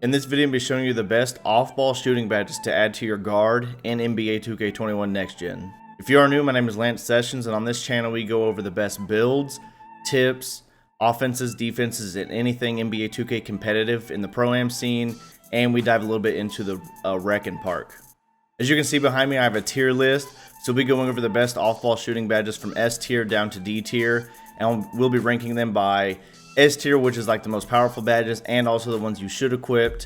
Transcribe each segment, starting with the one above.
In this video, I'm going to be showing you the best off-ball shooting badges to add to your guard in NBA 2K21 Next Gen. If you are new, my name is Lance Sessions, and on this channel we go over the best builds, tips, offenses, defenses, and anything NBA 2K competitive in the Pro-Am scene, and we dive a little bit into the Rec and Park. As you can see behind me, I have a tier list, so we'll be going over the best off-ball shooting badges from S tier down to D tier, and we'll be ranking them by S tier, which is like the most powerful badges, and also the ones you should equip,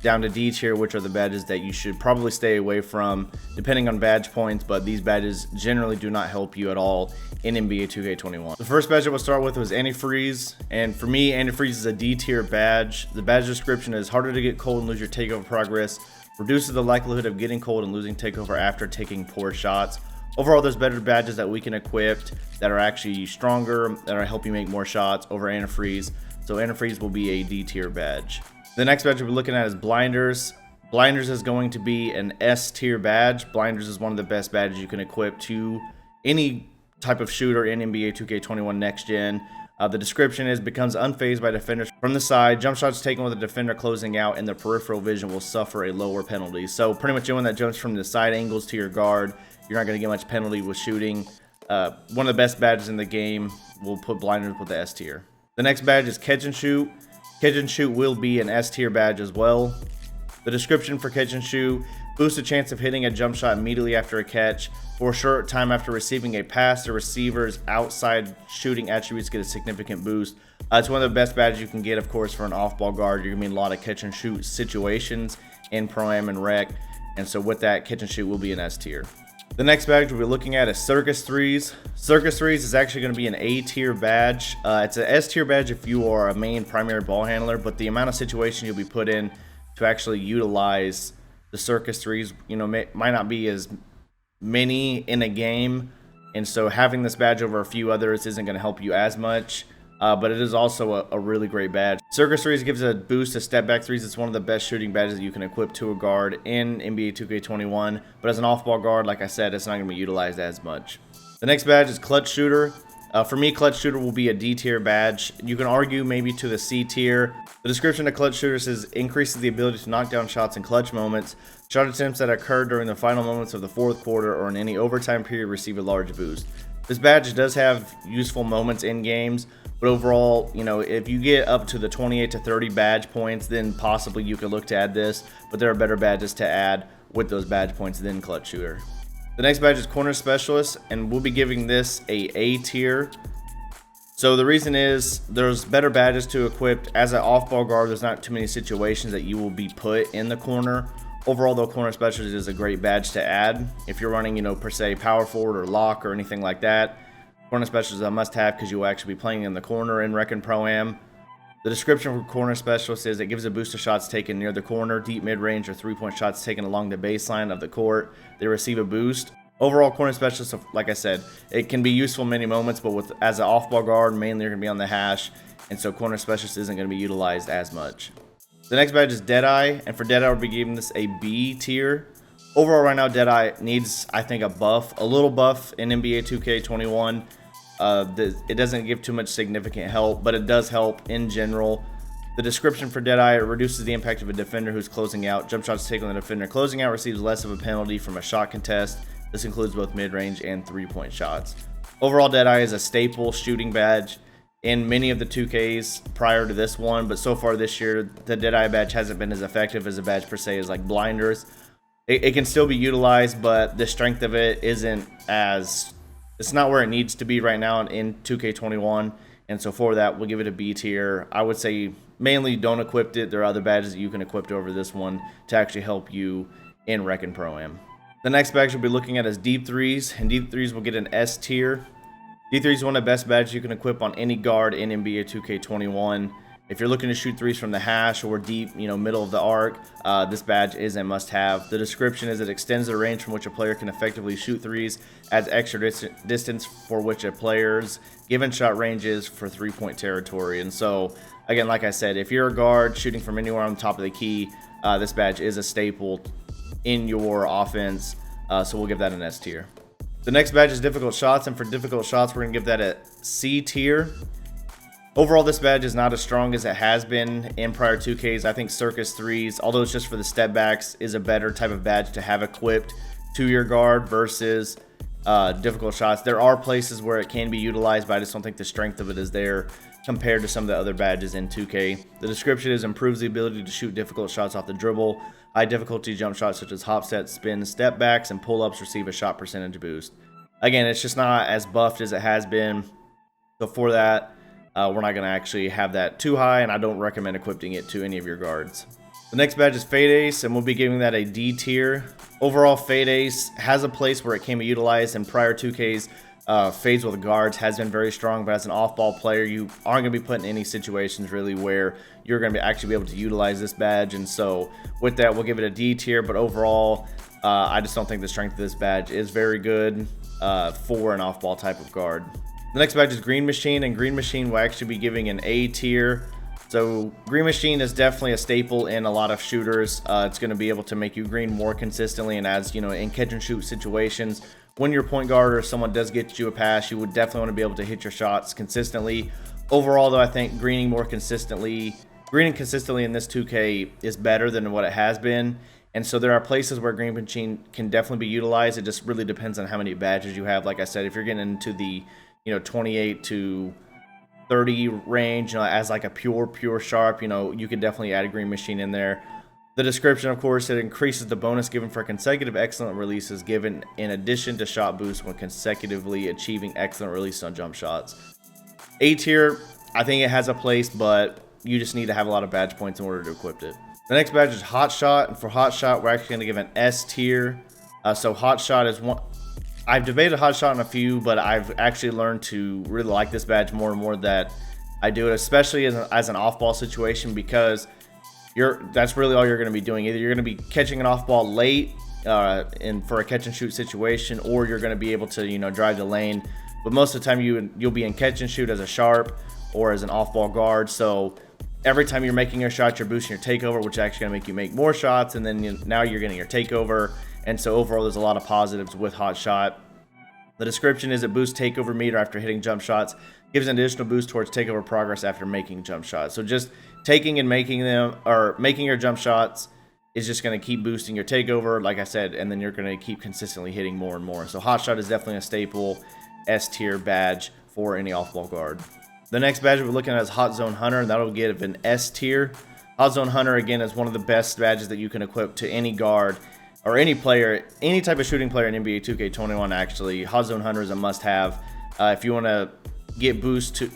down to D tier, which are the badges that you should probably stay away from depending on badge points, but these badges generally do not help you at all in NBA 2K21. The first badge I will start with was Antifreeze, and for me, Antifreeze is a D tier badge. The badge description is harder to get cold and lose your takeover progress, reduces the likelihood of getting cold and losing takeover after taking poor shots. Overall, there's better badges that we can equip that are actually stronger, that are help you make more shots over Antifreeze. So Antifreeze will be a D tier badge. The next badge we'll be looking at is Blinders. Blinders is going to be an S tier badge. Blinders is one of the best badges you can equip to any type of shooter in NBA 2K21 Next Gen. The description is becomes unfazed by defenders from the side. Jump shots taken with a defender closing out and the peripheral vision will suffer a lower penalty. So pretty much anyone that jumps from the side angles to your guard, you're not going to get much penalty with shooting. One of the best badges in the game. We'll put Blinders with the S tier. The next badge is Catch and Shoot. Catch and Shoot will be an S tier badge as well. The description for Catch and Shoot: boosts the chance of hitting a jump shot immediately after a catch. For a short time after receiving a pass, the receiver's outside shooting attributes get a significant boost. It's one of the best badges you can get, of course, for an off-ball guard. You're going to be in a lot of catch and shoot situations in Pro-Am and Rec, and so with that, Catch and Shoot will be an S tier. The next badge we'll be looking at is Circus Threes. Circus Threes is actually going to be an A tier badge. It's an S tier badge if you are a main primary ball handler, but the amount of situations you'll be put in to actually utilize the Circus Threes, might not be as many in a game, and so having this badge over a few others isn't going to help you as much. But it is also a really great badge. Circus Threes gives a boost to step back threes. It's one of the best shooting badges that you can equip to a guard in NBA 2K21. But as an off-ball guard, like I said, it's not going to be utilized as much. The next badge is Clutch Shooter. For me, Clutch Shooter will be a D tier badge. You can argue maybe to the C tier. The description of Clutch Shooter says increases the ability to knock down shots in clutch moments. Shot attempts that occur during the final moments of the fourth quarter or in any overtime period receive a large boost. This badge does have useful moments in games, but overall, if you get up to the 28 to 30 badge points, then possibly you could look to add this, but there are better badges to add with those badge points than Clutch Shooter. The next badge is Corner Specialist, and we'll be giving this A tier. So the reason is there's better badges to equip. As an off-ball guard, there's not too many situations that you will be put in the corner. Overall, though, Corner Specialist is a great badge to add. If you're running, per se, power forward or lock or anything like that, Corner Specialist is a must-have because you will actually be playing in the corner in Rec and Pro-Am. The description for Corner Specialist is it gives a boost to shots taken near the corner, deep mid-range, or three-point shots taken along the baseline of the court. They receive a boost. Overall, Corner Specialist, like I said, it can be useful in many moments, but as an off-ball guard, mainly you're going to be on the hash, and so Corner Specialist isn't going to be utilized as much. The next badge is Deadeye, and for Deadeye, we'll be giving this a B tier. Overall, right now, Deadeye needs, I think, a little buff in NBA 2K21. It doesn't give too much significant help, but it does help in general. The description for Deadeye: it reduces the impact of a defender who's closing out. Jump shots taken on the defender closing out receives less of a penalty from a shot contest. This includes both mid-range and three-point shots. Overall, Deadeye is a staple shooting badge in many of the 2Ks prior to this one, but so far this year, the Deadeye badge hasn't been as effective as a badge per se as like Blinders. It can still be utilized, but the strength of it isn't it's not where it needs to be right now in 2K21, and so for that, we'll give it a B tier. I would say mainly don't equip it. There are other badges that you can equip over this one to actually help you in Rec and Pro-Am. The next badge we'll be looking at is Deep Threes, and Deep Threes will get an S tier. Deep Threes is one of the best badges you can equip on any guard in NBA 2K21. If you're looking to shoot threes from the hash or deep, middle of the arc, this badge is a must-have. The description is it extends the range from which a player can effectively shoot threes, adds extra distance for which a player's given shot range is for three-point territory. And so, again, like I said, if you're a guard shooting from anywhere on top of the key, this badge is a staple in your offense, so we'll give that an S tier. The next badge is Difficult Shots, and for Difficult Shots, we're going to give that a C tier. Overall, this badge is not as strong as it has been in prior 2Ks. I think Circus Threes, although it's just for the step backs, is a better type of badge to have equipped to your guard versus difficult shots. There are places where it can be utilized, but I just don't think the strength of it is there compared to some of the other badges in 2K. The description is improves the ability to shoot difficult shots off the dribble. High difficulty jump shots such as hop sets, spins, step backs, and pull-ups receive a shot percentage boost. Again, it's just not as buffed as it has been. So for that, we're not going to actually have that too high, and I don't recommend equipping it to any of your guards. The next badge is Fade Ace, and we'll be giving that a D tier. Overall, Fade Ace has a place where it can be utilized in prior 2Ks. Fades with guards has been very strong, but as an off-ball player, you aren't going to be put in any situations really where you're going to actually be able to utilize this badge. And so with that, we'll give it a D tier, but overall, I just don't think the strength of this badge is very good for an off-ball type of guard. The next badge is Green Machine, and Green Machine will actually be giving an A tier. So Green Machine is definitely a staple in a lot of shooters. It's going to be able to make you green more consistently, and as you know, in catch and shoot situations, when your point guard or someone does get you a pass, you would definitely want to be able to hit your shots consistently. Overall, though, I think greening consistently in this 2K is better than what it has been. And so there are places where Green Machine can definitely be utilized. It just really depends on how many badges you have. Like I said, if you're getting into the 28 to 30 range, as like a pure sharp, you can definitely add a Green Machine in there. The description, of course, it increases the bonus given for consecutive excellent releases given in addition to shot boost when consecutively achieving excellent releases on jump shots. A tier, I think it has a place, but you just need to have a lot of badge points in order to equip it. The next badge is Hot Shot, and for Hot Shot, we're actually going to give an S tier. So Hot Shot is one. I've debated Hot Shot on a few, but I've actually learned to really like this badge more and more that I do it, especially as an off-ball situation, because that's really all you're going to be doing. Either you're going to be catching an off-ball late for a catch-and-shoot situation, or you're going to be able to drive the lane. But most of the time, you'll be in catch-and-shoot as a sharp or as an off-ball guard. So every time you're making your shot, you're boosting your takeover, which is actually going to make you make more shots, and then now you're getting your takeover. And so overall, there's a lot of positives with Hot Shot. The description is it boosts takeover meter after hitting jump shots, gives an additional boost towards takeover progress after making jump shots. So just taking and making them, or making your jump shots, is just going to keep boosting your takeover, like I said, and then you're going to keep consistently hitting more and more. So Hot Shot is definitely a staple S tier badge for any off-ball guard. The next badge we're looking at is Hot Zone Hunter, and that'll give an S tier. Hot Zone Hunter, again, is one of the best badges that you can equip to any guard or any player, any type of shooting player in NBA 2K21. Actually, Hot Zone Hunter is a must-have if you want to get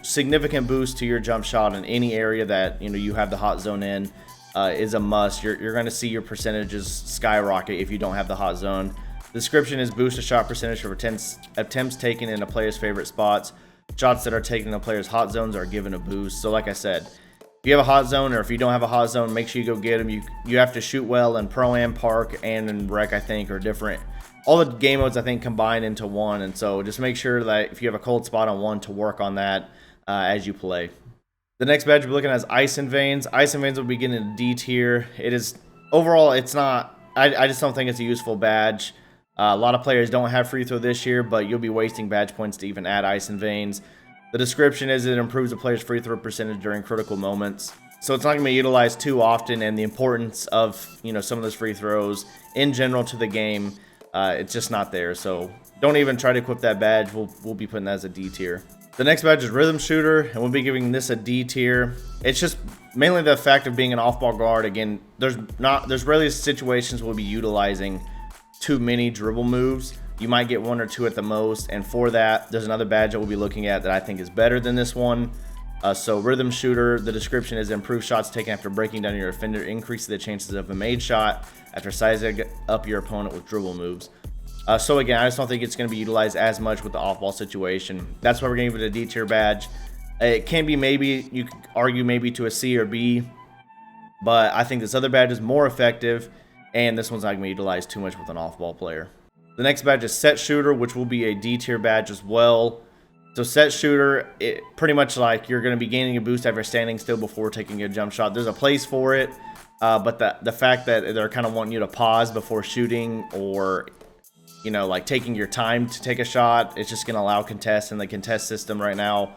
significant boost to your jump shot in any area that you have the hot zone in. Is a must. You're going to see your percentages skyrocket if you don't have the hot zone. The description is boost a shot percentage for attempts taken in a player's favorite spots. Shots that are taken in a player's hot zones are given a boost. So like I said, if you have a hot zone, or if you don't have a hot zone, make sure you go get them. You have to shoot well in Pro and Park and in Rec, I think, are different. All the game modes, I think, combine into one. And so just make sure that if you have a cold spot on one, to work on that as you play. The next badge we're looking at is Ice and Veins. Ice and Veins will be getting a D tier. It is, overall, it's not, I just don't think it's a useful badge. A lot of players don't have free throw this year, but you'll be wasting badge points to even add Ice and Veins. The description is it improves a player's free throw percentage during critical moments. So it's not going to be utilized too often, and the importance of some of those free throws in general to the game, it's just not there. So don't even try to equip that badge. We'll be putting that as a D tier. The next badge is Rhythm Shooter, and we'll be giving this a D tier. It's just mainly the fact of being an off-ball guard. Again, there's rarely situations we'll be utilizing too many dribble moves. You might get one or two at the most, and for that, there's another badge that we'll be looking at that I think is better than this one. So Rhythm Shooter, the description is improved shots taken after breaking down your defender, increases the chances of a made shot after sizing up your opponent with dribble moves. So again, I just don't think it's going to be utilized as much with the off-ball situation. That's why we're going to give it a D tier badge. It can be maybe, you could argue maybe to a C or B, but I think this other badge is more effective, and this one's not going to be utilized too much with an off-ball player. The next badge is Set Shooter, which will be a D tier badge as well. So Set Shooter, it pretty much like you're going to be gaining a boost after standing still before taking a jump shot. There's a place for it, but the fact that they're kind of wanting you to pause before shooting, or like taking your time to take a shot, it's just going to allow contests in the contest system right now.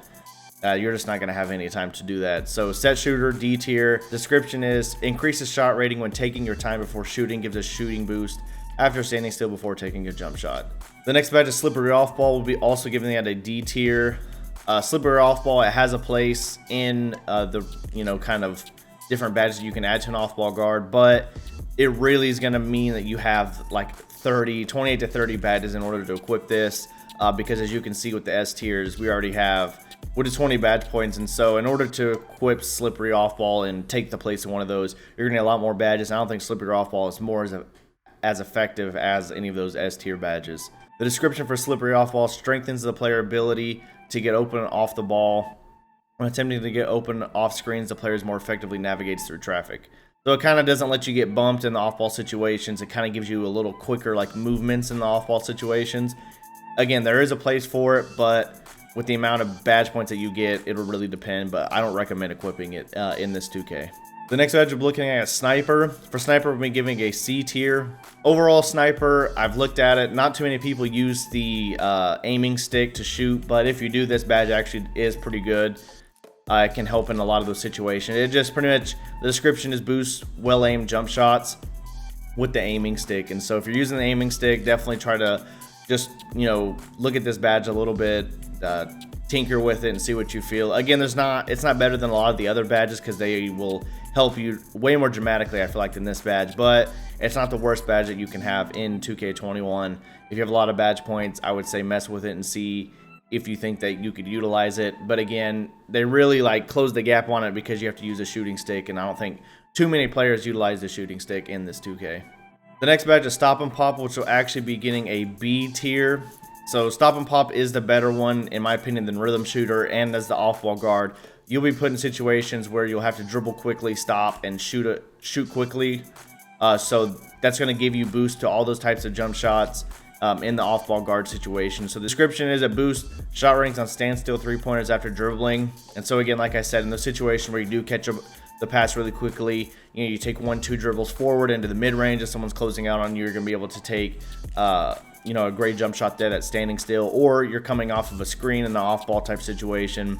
you're just not going to have any time to do that. So set shooter, D tier. Description is increases shot rating when taking your time before shooting, gives a shooting boost after standing still before taking a jump shot. The next badge is slippery off ball, will be also giving that a D tier. Slippery off ball, it has a place in the kind of different badges you can add to an off ball guard, but it really is going to mean that you have like 28 to 30 badges in order to equip this, because as you can see with the S tiers, we already have with the 20 badge points, and so in order to equip slippery off ball and take the place of one of those, you're gonna need a lot more badges. I don't think slippery off ball is more as effective as any of those S tier badges. The description for slippery off ball strengthens the player ability to get open off the ball. When attempting to get open off screens, the players more effectively navigates through traffic. So it kind of doesn't let you get bumped in the off ball situations. It kind of gives you a little quicker like movements in the off ball situations. Again, there is a place for it, but with the amount of badge points that you get, it'll really depend, but I don't recommend equipping it in this 2K. The next badge we're looking at is Sniper. For Sniper, we'll be giving a C tier. Overall, Sniper, I've looked at it. Not too many people use the aiming stick to shoot, but if you do, this badge actually is pretty good. It can help in a lot of those situations. It just pretty much, the description is boost well-aimed jump shots with the aiming stick. And so if you're using the aiming stick, definitely try to just, look at this badge a little bit, tinker with it and see what you feel. Again, it's not better than a lot of the other badges because they will help you way more dramatically, I feel like, than this badge, but it's not the worst badge that you can have in 2K21. If you have a lot of badge points, I would say mess with it and see if you think that you could utilize it. But again, they really like close the gap on it because you have to use a shooting stick, and I don't think too many players utilize the shooting stick in this 2K. The next badge is Stop and Pop, which will actually be getting a B tier. So Stop and Pop is the better one, in my opinion, than Rhythm Shooter and as the off-ball guard. You'll be put in situations where you'll have to dribble quickly, stop, and shoot quickly. So that's going to give you boost to all those types of jump shots in the off-ball guard situation. So the description is a boost shot ratings on standstill three-pointers after dribbling. And so again, like I said, in the situation where you do catch the pass really quickly, you take 1-2 dribbles forward into the mid-range. If someone's closing out on you, you're going to be able to take a great jump shot there that's standing still, or you're coming off of a screen in the off-ball type situation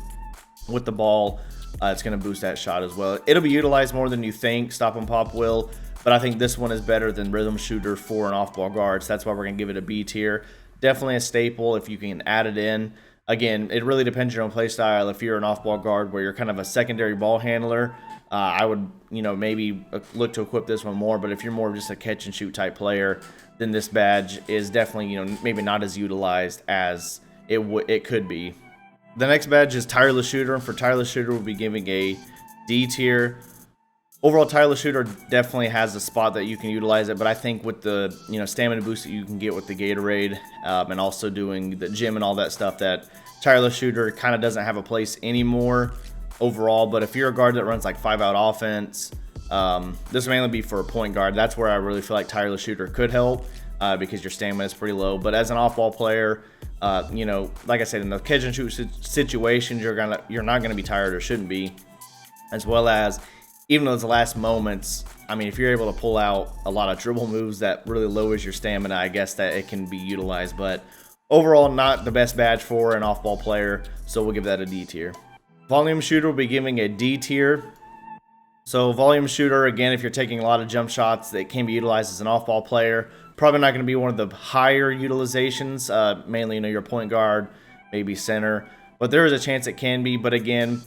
with the ball. It's going to boost that shot as well. It'll be utilized more than you think, Stop and Pop will, but I think this one is better than Rhythm Shooter for an off-ball guard, so that's why we're going to give it a B tier. Definitely a staple if you can add it in. Again, it really depends on your own play style. If you're an off-ball guard where you're kind of a secondary ball handler, I would, maybe look to equip this one more, but if you're more of just a catch-and-shoot type player, then this badge is definitely, maybe not as utilized as it could be. The next badge is Tireless Shooter, and for Tireless Shooter, we'll be giving a D tier. Overall, Tireless Shooter definitely has a spot that you can utilize it, but I think with the stamina boost that you can get with the Gatorade and also doing the gym and all that stuff, that Tireless Shooter kind of doesn't have a place anymore overall. But if you're a guard that runs like 5-out offense, this will mainly be for a point guard. That's where I really feel like Tireless Shooter could help because your stamina is pretty low. But as an off-ball player, like I said, in the catch and shoot situations, you're not gonna be tired, or shouldn't be, as well as even those last moments. I mean, if you're able to pull out a lot of dribble moves that really lowers your stamina, I guess that it can be utilized. But overall, not the best badge for an off-ball player, so we'll give that a D tier. Volume Shooter will be giving a D tier. So Volume Shooter, again, if you're taking a lot of jump shots, that can be utilized as an off-ball player. Probably not going to be one of the higher utilizations, mainly your point guard, maybe center, but there is a chance it can be. But again,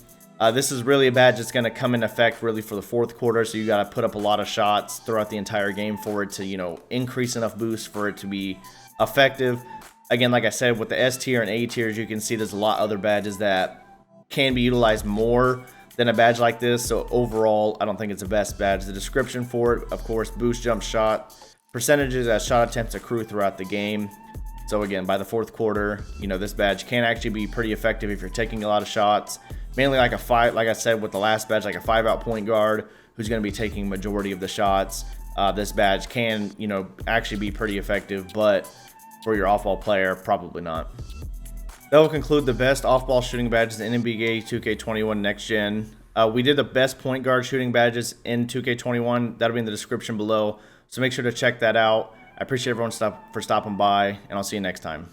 this is really a badge that's going to come in effect really for the fourth quarter, so you got to put up a lot of shots throughout the entire game for it to increase enough boost for it to be effective. Again, like I said, with the S tier and A tiers, you can see there's a lot of other badges that can be utilized more than a badge like this. So overall, I don't think it's the best badge. The description for it, of course, boost jump shot percentages as shot attempts accrue throughout the game. So again, by the fourth quarter, this badge can actually be pretty effective if you're taking a lot of shots. Mainly like I said with the last badge, like a 5-out point guard who's going to be taking majority of the shots. This badge can, actually be pretty effective, but for your off-ball player, probably not. That will conclude the best off-ball shooting badges in NBA 2K21 Next Gen. We did the best point guard shooting badges in 2K21. That'll be in the description below, so make sure to check that out. I appreciate everyone for stopping by, and I'll see you next time.